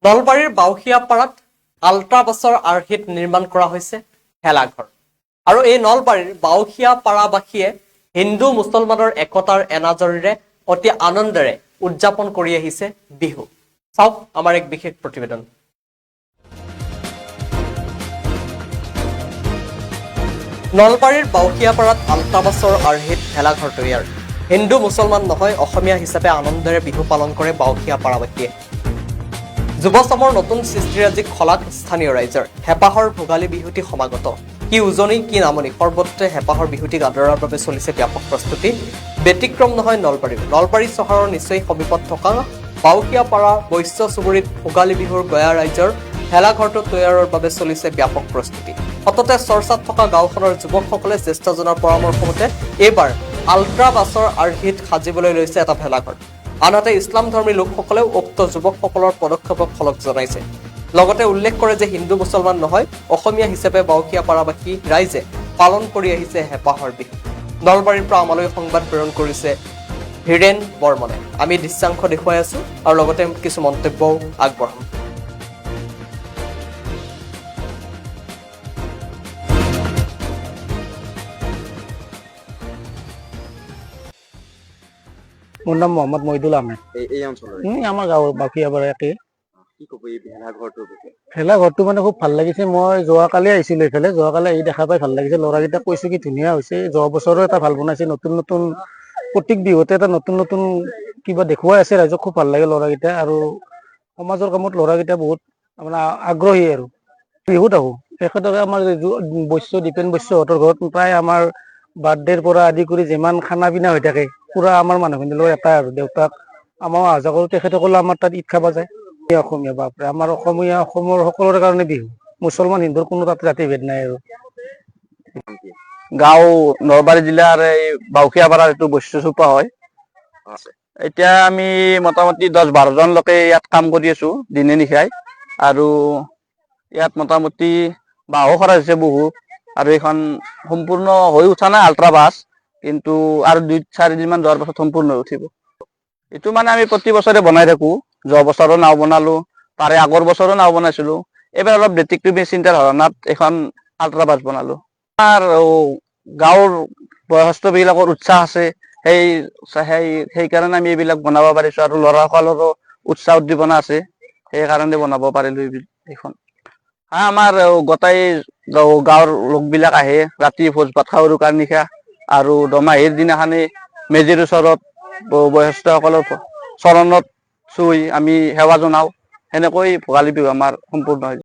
নলবাৰীৰ বাউসীয়াপাৰাত আল্ট্ৰাবাছৰ আৰ্হিত নিৰ্মাণ কৰা হৈছে ভেলাঘৰ। আৰু এই নলবাৰীৰ বাউসীয়াপাৰাবাসীয়ে হিন্দু মুছলমানৰ একতাৰ এনাজৰীৰে অতি আনন্দেৰে উদযাপন কৰি আহিছে বিহু। চাওক আমাৰ এক বিশেষ প্ৰতিবেদন। নলবাৰীৰ বাউসীয়াপাৰাত আল্ট্ৰাবাছৰ আৰ্হিত ভেলাঘৰ তৈয়াৰ। হিন্দু মুছলমান নহয়, অসমীয়া হিচাপে আনন্দেৰে বিহু পালন কৰে বাউসীয়াপাৰাবাসীয়ে। যুৱচামৰ নতুন সৃষ্টিৰাজিক খলাক স্থানীয় ৰাইজৰ। হেঁপাহৰ ভোগালী বিহুটি সমাগত। কি উজনি কি নামনি, সৰ্বত্ৰে হেঁপাহৰ বিহুটিক আদৰাৰ বাবে চলিছে ব্যাপক প্ৰস্তুতি। ব্যতিক্ৰম নহয় নলবাৰী। নলবাৰী চহৰৰ নিচেই সমীপত থকা বাউসীয়াপাৰা বৈশ্য চুবুৰীত ভোগালী বিহুৰ গঞা ৰাইজৰ ভেলাঘৰটো তৈয়াৰৰ বাবে চলিছে ব্যাপক প্ৰস্তুতি। সততে চৰ্চাত থকা গাঁওখনৰ যুৱকসকলে জ্যেষ্ঠজনৰ পৰামৰ্শ মতে এইবাৰ আল্ট্ৰাবাছৰ আৰ্হিত সাজিবলৈ লৈছে এটা ভেলাঘৰ। আনহাতে ইছলাম ধৰ্মী লোকসকলেও উক্ত যুৱকসকলৰ পদক্ষেপক শলাগ জনাইছে। লগতে উল্লেখ কৰে যে হিন্দু মুছলমান নহয়, অসমীয়া হিচাপে বাউসীয়াপাৰাবাসী ৰাইজে পালন কৰি আহিছে হেঁপাহৰ বিহু। নলবাৰীৰ পৰা আমালৈ সংবাদ প্ৰেৰণ কৰিছে হীৰেন বৰ্মনে। আমি দৃশ্যাংশ দেখুৱাই আছো আৰু লগতে কিছু মন্তব্যও আগবঢ়াম। মোৰ নাম মোহাম্মদ মহিদুল আহমেদ। এই অঞ্চলৰ আমাৰ গাঁৱৰ বাউসীয়াপাৰা একে। কি ক'ব এই ভেলাঘৰটোৰ বিষয়ে? ভেলাঘৰটো মানে খুব ভাল লাগিছে। মই যোৱাকালি আহিছিলো এইফালে, যোৱাকালি আহি দেখা পাই ভাল লাগিছে। ল'ৰাকেইটাক কৈছো কি ধুনীয়া হৈছে। যোৱা বছৰো এটা ভাল বনাইছে, নতুন নতুন প্ৰত্যেক বিহুতে এটা নতুন নতুন কিবা দেখুৱাই আছে ৰাইজক। খুব ভাল লাগে ল'ৰাকেইটা, আৰু সমাজৰ কামত ল'ৰাকেইটা বহুত মানে আগ্ৰহী। আৰু বিহুত আহো তেখেতকে আমাৰ বৈশ্য দীপেন বৈশ্যহঁতৰ ঘৰত প্ৰায় আমাৰ বাৰ্থডেৰ পৰা আদি কৰি যিমান খানা পিনা হৈ থাকে পুৰা আমাৰ মানুহখিনিৰ লগত এটাই। আৰু দেউতাক আমাৰ অহা যোৱা কৰোঁ, তেখেতসকলে আমাৰ তাত ঈদ খাব যায়। অসমীয়া বাপৰে, আমাৰ অসমীয়া অসমৰ সকলোৰে কাৰণে বিহু। মুছলমান হিন্দুৰ কোনো তাত জাতিভেদ নাই। আৰু গাঁও নলবাৰী জিলাৰ এই বাউসীয়াপাৰাৰ এইটো বৈশ্য চুপা হয়। এতিয়া আমি মোটামুটি 10-12 জন লোকে ইয়াত কাম কৰি আছো দিনে নিশাই। আৰু ইয়াত মোটামুটি বাঁহো খৰচ হৈছে বহু। আৰু এইখন সম্পূৰ্ণ হৈ উঠা নাই আল্ট্ৰাবাছ, কিন্তু আৰু 2-4 দিন মান যোৱাৰ পাছত সম্পূৰ্ণ হৈ উঠিব। এইটো মানে আমি প্ৰতি বছৰে বনাই থাকো। যোৱা বছৰো নাও বনালো, তাৰে আগৰ বছৰো নাও বনাইছিলো। এইবাৰ অলপ ব্যতিক্ৰমী চিন্তাৰ ধাৰণাত এখন আল্ট্ৰাবাছ বনালো। আমাৰ গাঁৱৰ বয়সস্থ বিলাকৰ উৎসাহ আছে, সেইকাৰণে আমি এইবিলাক বনাব পাৰিছো। আৰু ল'ৰাসকলৰো উৎসাহ উদ্দীপনা আছে, সেইকাৰণে বনাব পাৰিলো এইখন। আমাৰ গোটেই গাঁৱৰ লোকবিলাক আহে ৰাতি ভোজ ভাত খাওঁ উৰুকাৰ নিশা। আৰু দমাহীৰ দিনাখনি মেজিৰ ওচৰত বয়সস্থসকলৰ চৰণত চুই আমি সেৱা জনাওঁ। সেনেকৈ ভোগালী বিহু আমাৰ সম্পূৰ্ণ হয়।